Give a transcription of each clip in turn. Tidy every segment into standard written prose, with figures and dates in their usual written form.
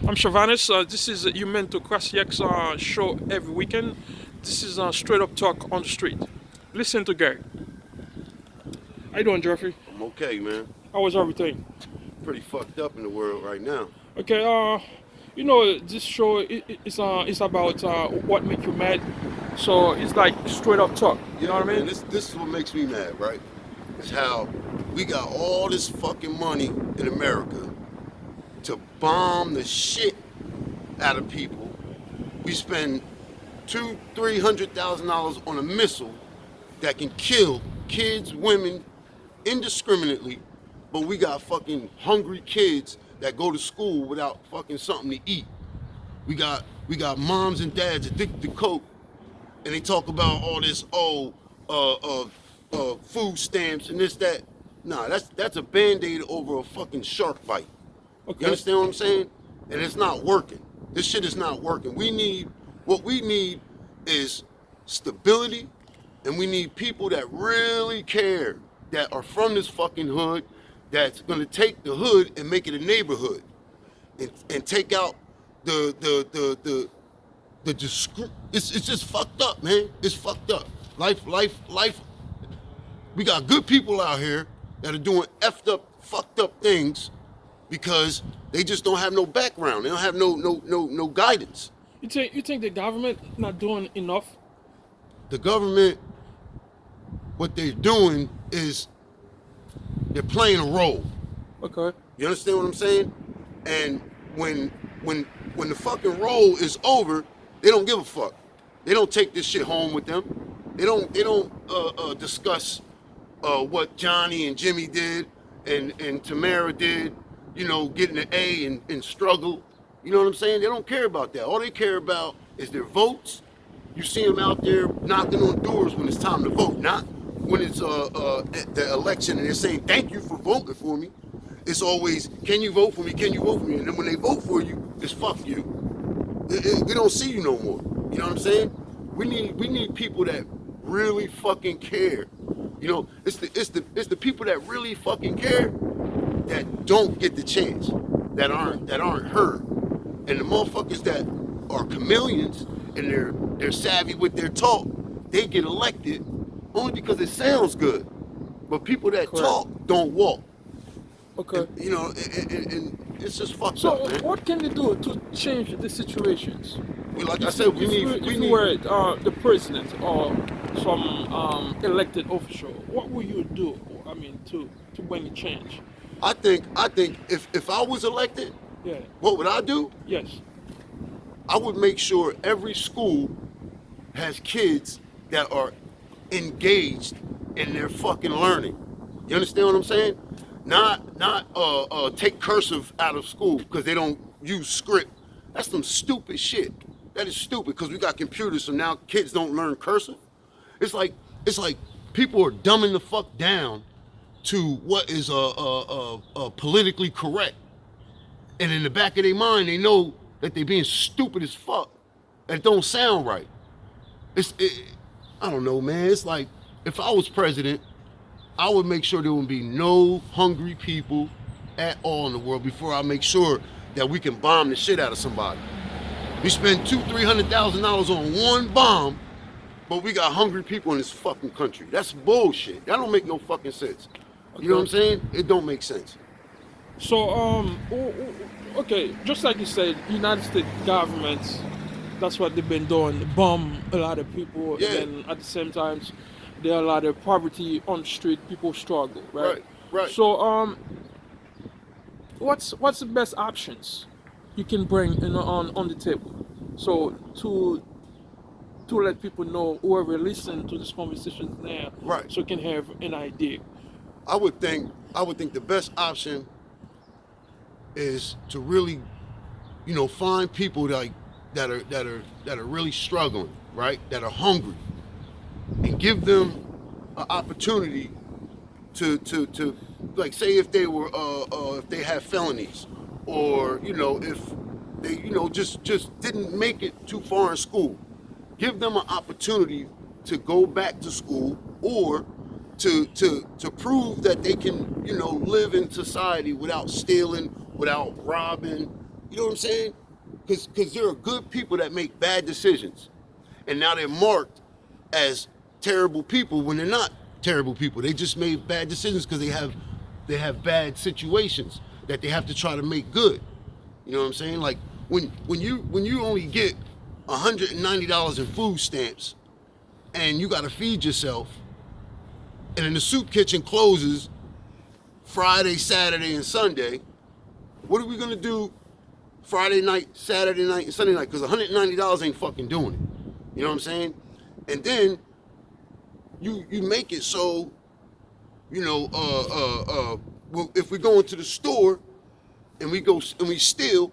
I'm Shavanis. This is a Humantocracy-X show every weekend. This is straight up talk on the street. Listen to Gary. How you doing, Jeffrey? I'm okay, man. How was everything? Pretty fucked up in the world right now. Okay. This show is about what make you mad. So it's like straight up talk. You know Yeah, what I man. mean? This is what makes me mad, right? It's how we got all this fucking money in America to bomb the shit out of people. We spend $300,000 on a missile that can kill kids, women indiscriminately, but we got fucking hungry kids that go to school without fucking something to eat. We got moms and dads addicted to coke, and they talk about all this food stamps and this that. Nah, that's a band-aid over a fucking shark bite. You Okay. understand what I'm saying? And it's not working. This shit is not working. What we need is stability, and we need people that really care, that are from this fucking hood, that's gonna take the hood and make it a neighborhood, and take out it's just fucked up, man. It's fucked up. Life. We got good people out here that are doing effed up, fucked up things because they just don't have no background. They don't have no guidance. You think the government not doing enough? The government, what they're doing is they're playing a role. Okay. You understand what I'm saying? And when when the fucking role is over, they don't give a fuck. They don't take this shit home with them. They don't discuss what Johnny and Jimmy did and Tamara did, getting an A and struggle. You know what I'm saying? They don't care about that. All they care about is their votes. You see them out there knocking on doors when it's time to vote, not when it's the election and they're saying, thank you for voting for me. It's always, can you vote for me? Can you vote for me? And then when they vote for you, it's fuck you. We don't see you no more. You know what I'm saying? We need people that really fucking care. It's the people that really fucking care that don't get the chance, that aren't heard. And the motherfuckers that are chameleons and they're savvy with their talk, they get elected only because it sounds good. But people that Correct. talk don't walk. Okay. And it's just fucked So up, man. what can they do to change the situations? Like I said, we If you need. were the president or some elected official, what would you do? I mean, to bring a change? I think if I was elected, Yeah. what would I do? Yes. I would make sure every school has kids that are engaged in their fucking learning. You understand what I'm saying? Not take cursive out of school because they don't use script. That's some stupid shit. That is stupid because we got computers, so now kids don't learn cursive. It's like people are dumbing the fuck down to what is politically correct, and in the back of their mind, they know that they're being stupid as fuck. That don't sound right. I don't know, man. It's like if I was president, I would make sure there would be no hungry people at all in the world before I make sure that we can bomb the shit out of somebody. We spend $200,000-$300,000 on one bomb, but we got hungry people in this fucking country. That's bullshit. That don't make no fucking sense. You know what I'm saying? It don't make sense. So okay, just like you said, United States government, that's what they've been doing, bomb a lot of people, Yeah. and at the same time, there are a lot of poverty on the street. People struggle, right? Right. So what's the best options you can bring on the table? So to let people know, whoever listen to this conversation now, Right. so can have an idea. I would think the best option is to really, find people that are really struggling, right? That are hungry, and give them an opportunity to like, say if they were if they have felonies, or if they just didn't make it too far in school, give them an opportunity to go back to school, or to prove that they can live in society without stealing, without robbing, You know what I'm saying? Because there are good people that make bad decisions, and now they're marked as terrible people when they're not terrible people. They just made bad decisions because they have bad situations that they have to try to make good. You know what I'm saying? Like when you only get $190 in food stamps and you got to feed yourself, and then the soup kitchen closes Friday, Saturday, and Sunday, what are we gonna do Friday night, Saturday night, and Sunday night? Because $190 ain't fucking doing it. You know what I'm saying? And then you make it so, you know, well, if we go into the store and we go and we steal,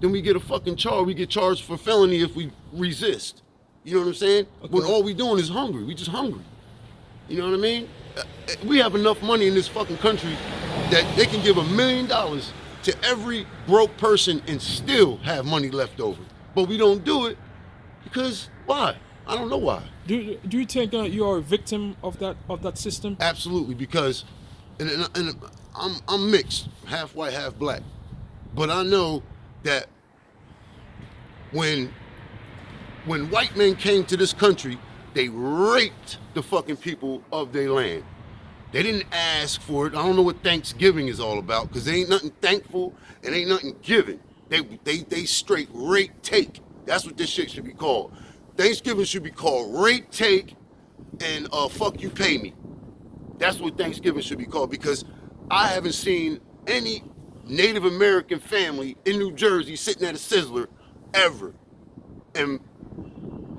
then we get a fucking charge. We get charged for felony if we resist. You know what I'm saying? Okay. When all we doing is hungry. We just hungry. You know what I mean? We have enough money in this fucking country that they can give $1 million to every broke person and still have money left over. But we don't do it because why? I don't know why. Do you think you are a victim of that system? Absolutely, because and I'm mixed, half white, half black. But I know that when white men came to this country, they raped the fucking people of their land. They didn't ask for it. I don't know what Thanksgiving is all about, because there ain't nothing thankful and ain't nothing given. They straight rape take. That's what this shit should be called. Thanksgiving should be called rape take and fuck you pay me. That's what Thanksgiving should be called, because I haven't seen any Native American family in New Jersey sitting at a Sizzler ever. And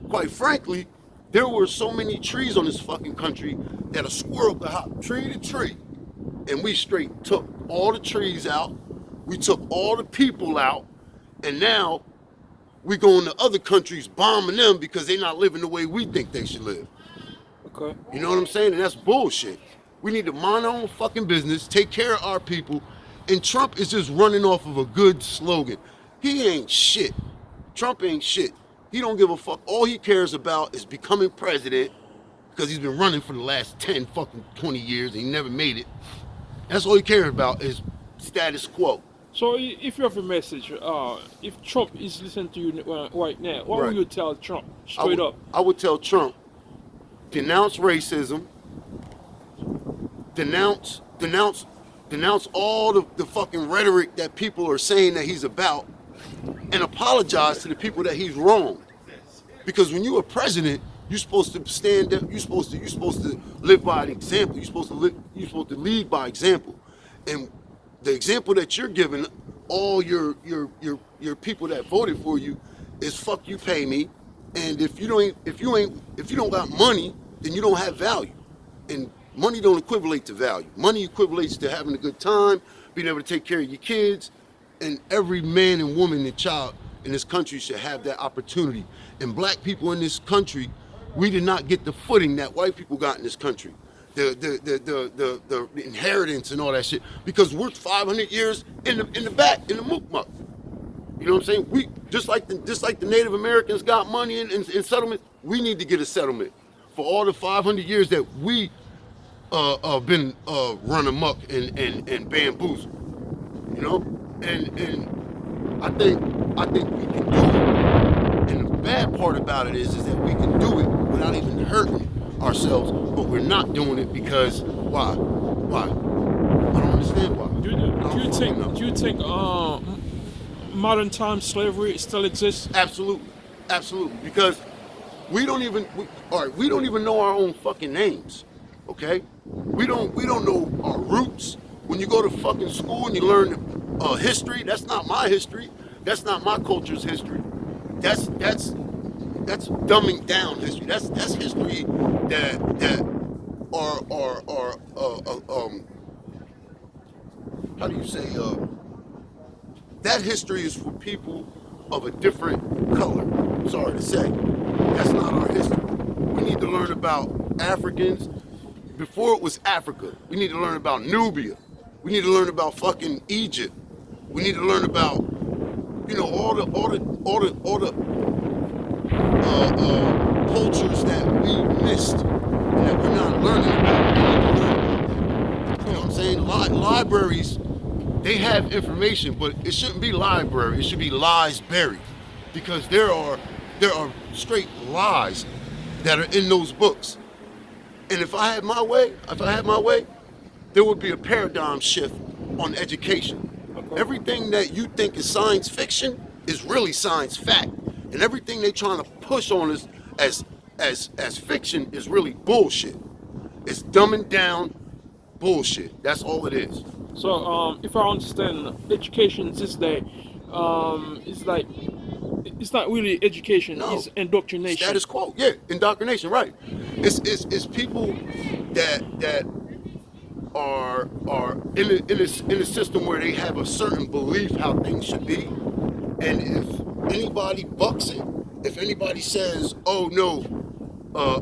quite frankly, there were so many trees on this fucking country that a squirrel could hop tree to tree. And we straight took all the trees out, we took all the people out, and now we going to other countries bombing them because they're not living the way we think they should live. Okay. You know what I'm saying? And that's bullshit. We need to mind our own fucking business, take care of our people, and Trump is just running off of a good slogan. He ain't shit. Trump ain't shit. He don't give a fuck. All he cares about is becoming president, because he's been running for the last 10 fucking 20 years and he never made it. That's all he cares about is status quo. So if you have a message, if Trump is listening to you right now, what would you tell Trump straight up? I would tell Trump, denounce racism, denounce all the fucking rhetoric that people are saying that he's about, and apologize to the people that he's wronged. Because when you're a president, you're supposed to stand up. You're supposed to live by an example. You're supposed to lead by example. And the example that you're giving all your people that voted for you is fuck you, pay me. And if you don't got money, then you don't have value. And money don't equivalent to value. Money equivalates to having a good time, being able to take care of your kids. And every man and woman and child in this country should have that opportunity. And black people in this country, we did not get the footing that white people got in this country. The inheritance and all that shit. Because we're 500 years in the back, in the mukmuk. You know what I'm saying? We just like the Native Americans got money in settlements, we need to get a settlement for all the 500 years that we been run amok and bamboozled. You know? And I think we can do it. And the bad part about it is that we can do it without even hurting ourselves, but we're not doing it because why? Why? I don't understand why. Do you think modern time slavery still exists? Absolutely. Because we don't even know our own fucking names. Okay? We don't know our roots. When you go to fucking school and you learn history, that's not my history. That's not my culture's history. That's dumbing down history. That's history that are how do you say that history is for people of a different color. Sorry to say, that's not our history. We need to learn about Africans before it was Africa. We need to learn about Nubia. We need to learn about fucking Egypt. We need to learn about, you know, all the cultures that we missed and that we're not learning about. We need to learn about that. You know what I'm saying? Libraries They have information, but it shouldn't be library. It should be lies buried, because there are straight lies that are in those books. And if I had my way, there would be a paradigm shift on education. Okay. Everything that you think is science fiction is really science fact, and everything they're trying to push on us as fiction is really bullshit. It's dumbing down bullshit. That's all it is. So, if I understand, education this day, it's like it's not really education; No. it's indoctrination. Status quo, yeah, indoctrination, right? It's people that are in a system where they have a certain belief how things should be, and if anybody bucks it, if anybody says, "Oh no,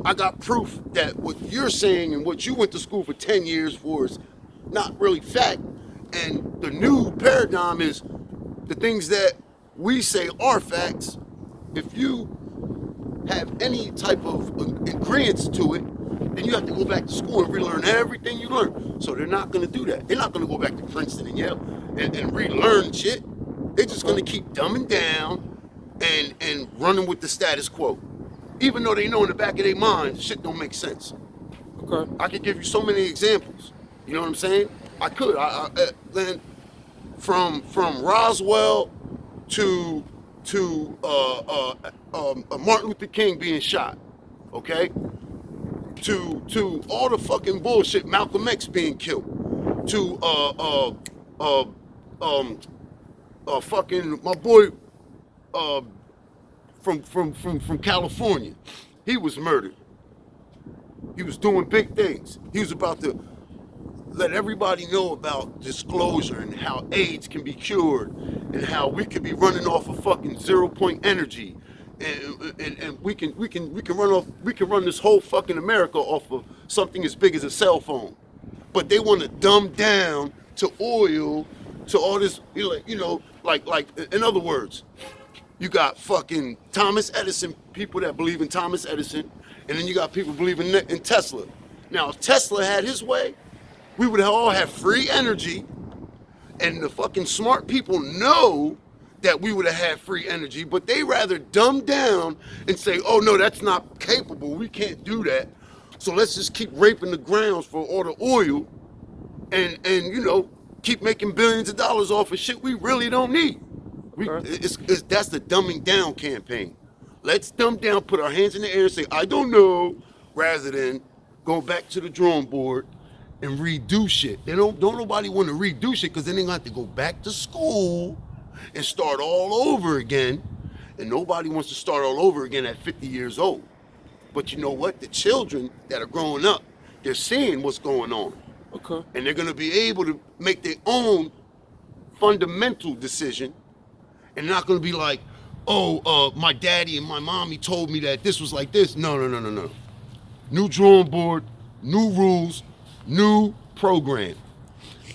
I got proof that what you're saying and what you went to school for 10 years for is not really fact," and the new paradigm is the things that we say are facts. If you have any type of ingredients to it, then you have to go back to school and relearn everything you learned. So they're not going to do that. They're not going to go back to Princeton and Yale and relearn shit. They're just going to keep dumbing down and running with the status quo, even though they know in the back of their mind shit don't make sense. Okay. I could give you so many examples. You know what I'm saying? I could. Then from Roswell to Martin Luther King being shot, okay? To all the fucking bullshit, Malcolm X being killed, to fucking my boy from California, he was murdered. He was doing big things. He was about to let everybody know about disclosure and how AIDS can be cured and how we could be running off of fucking 0-point energy, and we can run this whole fucking America off of something as big as a cell phone. But they want to dumb down to oil, to all this, like in other words, you got fucking Thomas Edison, people that believe in Thomas Edison, and then you got people believing in Tesla. Now, if Tesla had his way, we would all have free energy, and the fucking smart people know that we would have had free energy, but they rather dumb down and say, "Oh no, that's not capable, we can't do that, so let's just keep raping the grounds for all the oil and keep making billions of dollars off of shit we really don't need." That's the dumbing down campaign. Let's dumb down, put our hands in the air and say, "I don't know," rather than go back to the drawing board and redo shit. They don't nobody want to redo shit, because then they're going to have to go back to school and start all over again. And nobody wants to start all over again at 50 years old. But you know what? The children that are growing up, they're seeing what's going on. Okay. And they're going to be able to make their own fundamental decision, and not going to be like, "Oh, my daddy and my mommy told me that this was like this." No. New drawing board, new rules, new program.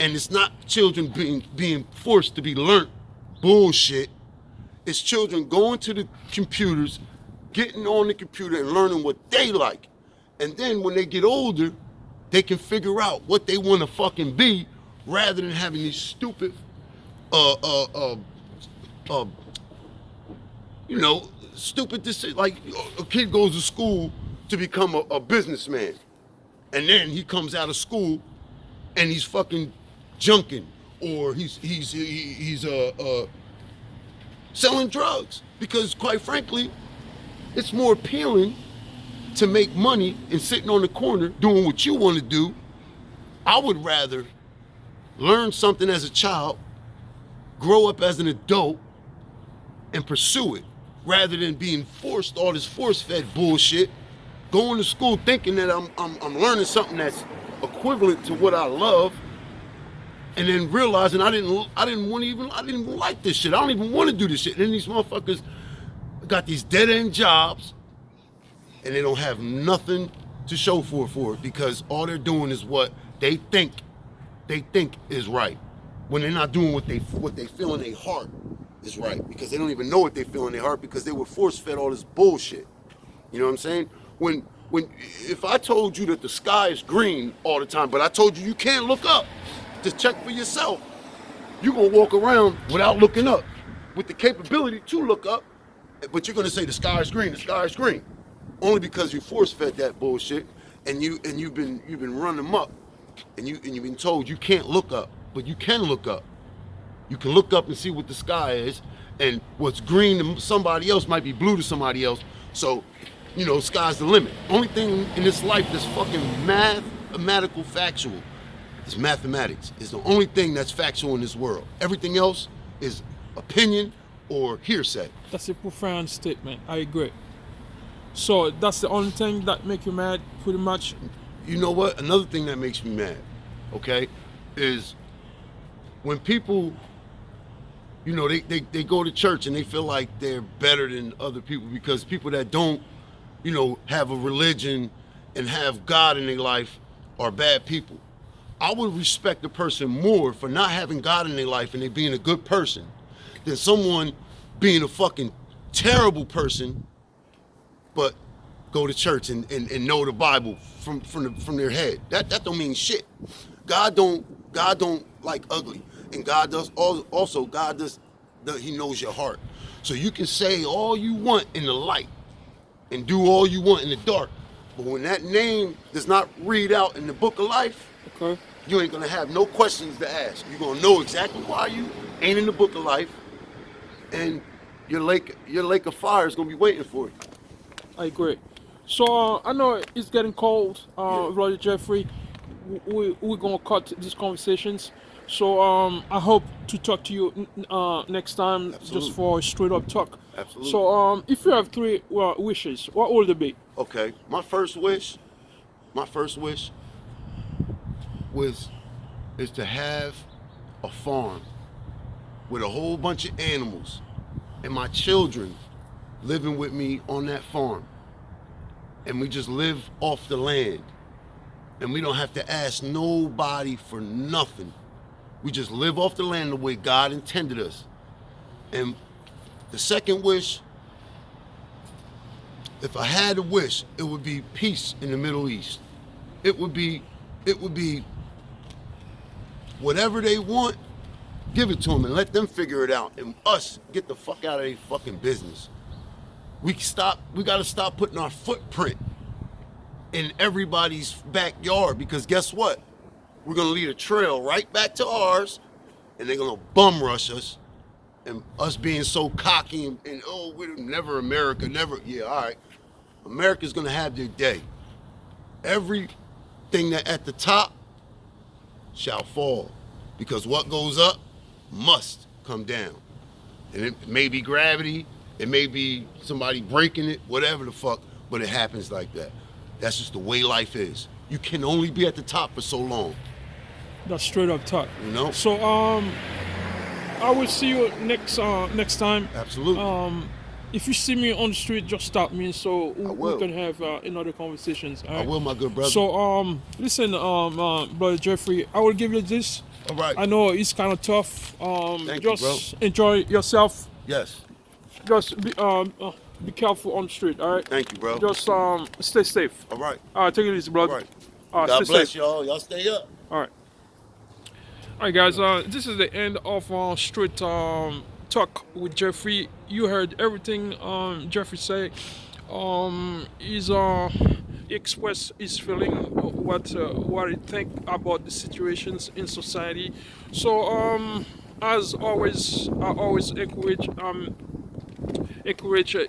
And it's not children being forced to be learnt bullshit. It's children going to the computers, getting on the computer and learning what they like. And then when they get older, they can figure out what they want to fucking be, rather than having these stupid stupid decisions. Like, a kid goes to school to become a businessman, and then he comes out of school and he's fucking junking, or he's selling drugs, because quite frankly, it's more appealing to make money and sitting on the corner doing what you want to do. I would rather learn something as a child, grow up as an adult, and pursue it, rather than being forced all this force-fed bullshit, going to school thinking that I'm learning something that's equivalent to what I love, and then realizing I didn't even like this shit. I don't even want to do this shit. And then these motherfuckers got these dead-end jobs, and they don't have nothing to show for it, because all they're doing is what they think is right, when they're not doing what they feel in their heart is right, because they don't even know what they feel in their heart, because they were force-fed all this bullshit. You know what I'm saying? When if I told you that the sky is green all the time, but I told you can't look up to check for yourself, You're gonna walk around without looking up, with the capability to look up, but you're gonna say the sky is green, the sky is green, only because you force fed that bullshit, and you've been running them up, and you've been told you can't look up, but you can look up. You can look up and see what the sky is, and what's green to somebody else might be blue to somebody else. So, sky's the limit. Only thing in this life that's fucking mathematical factual is mathematics. It's the only thing that's factual in this world. Everything else is opinion or hearsay. That's a profound statement. I agree. So that's the only thing that make you mad, pretty much. You know what? Another thing that makes me mad, okay, is when people, they go to church and they feel like they're better than other people because people that don't, have a religion and have God in their life are bad people. I would respect a person more for not having God in their life and they being a good person than someone being a fucking terrible person but go to church and know the Bible from their head. That don't mean shit. God don't like ugly, and God does also. God does. He knows your heart. So you can say all you want in the light, and do all you want in the dark, but when that name does not read out in the book of life, Okay. you ain't gonna have no questions to ask. You're gonna know exactly why you ain't in the book of life, and your lake of fire is gonna be waiting for you. I agree. So I know it's getting cold, Brother Jeffrey. We're gonna cut these conversations. So I hope to talk to you next time, Absolutely. just for a straight up talk. Absolutely. So if you have three wishes, what would they be? Okay, my first wish is to have a farm with a whole bunch of animals and my children living with me on that farm. And we just live off the land. And we don't have to ask nobody for nothing. We just live off the land the way God intended us. And the second wish, if I had a wish, it would be peace in the Middle East. It would be whatever they want, give it to them and let them figure it out. And us get the fuck out of their fucking business. We gotta stop putting our footprint in everybody's backyard, because guess what? We're gonna lead a trail right back to ours, and they're gonna bum rush us. And us being so cocky and oh, we're never America, never, yeah, all right. America's gonna have their day. Everything that at the top shall fall, because what goes up must come down. And it may be gravity, it may be somebody breaking it, whatever the fuck, but it happens like that. That's just the way life is. You can only be at the top for so long. That's straight up talk. So I will see you next time. Absolutely. If you see me on the street, just stop me so we will. can have another conversations. All right? I will, my good brother. So listen, Brother Jeffrey, I will give you this. All right. I know it's kind of tough. Thank you, just bro. enjoy yourself. Yes. Just be careful on the street. All right. Thank you, bro. Just stay safe. All right. All right. Take it easy, All brother. right. All right, God stay bless safe. y'all. Y'all stay up. All right. All right, guys. This is the end of Street Talk with Jeffrey. You heard everything Jeffrey said. He expressed his feeling, what he think about the situations in society. So as always, I always encourage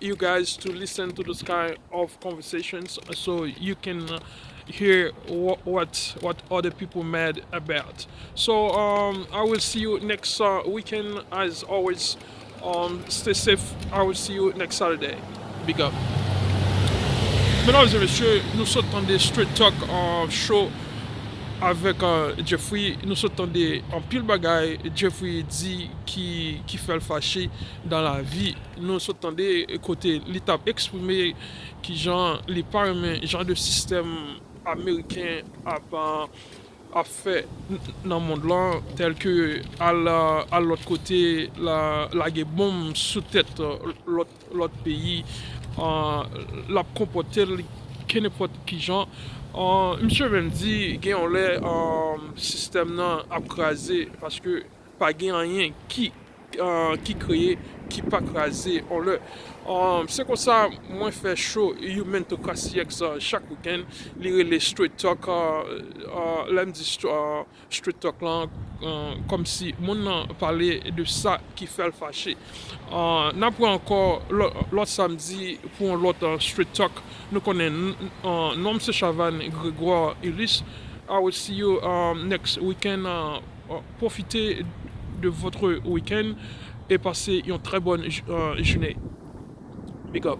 you guys to listen to this kind of conversations so you can hear what other people mad about. So I will see you next weekend. As always, stay safe. I will see you next Saturday. Big up. Mesdames et messieurs, nous sommes dans des Street Talk show avec Jeffrey. Nous sommes dans des en pile bagaille. Jeffrey dit qui fait le fâché dans la vie. Nous sommes dans des côtés l'état exprimé qui genre les paramètres genre de système américain a fait dans le monde là, tel que à l'autre côté la bombe sous tête l'autre pays, la comporter que n'importe qui genre. Monsieur même dit qu'il y a un système là à craser parce que pas rien qui créé, qui pas crasé en le. C'est comme ça, moi fait show Humantocracy-X chaque week-end, lire les street talk, là me dit street talk là, comme si mon parlait de ça qui fait le fâché. N'après encore l'autre samedi pour l'autre street talk, nous connaissons Nom Chavan, Grégoire Ulysse. I will see you next weekend. Profitez de votre week-end et passez une très bonne journée. Big up.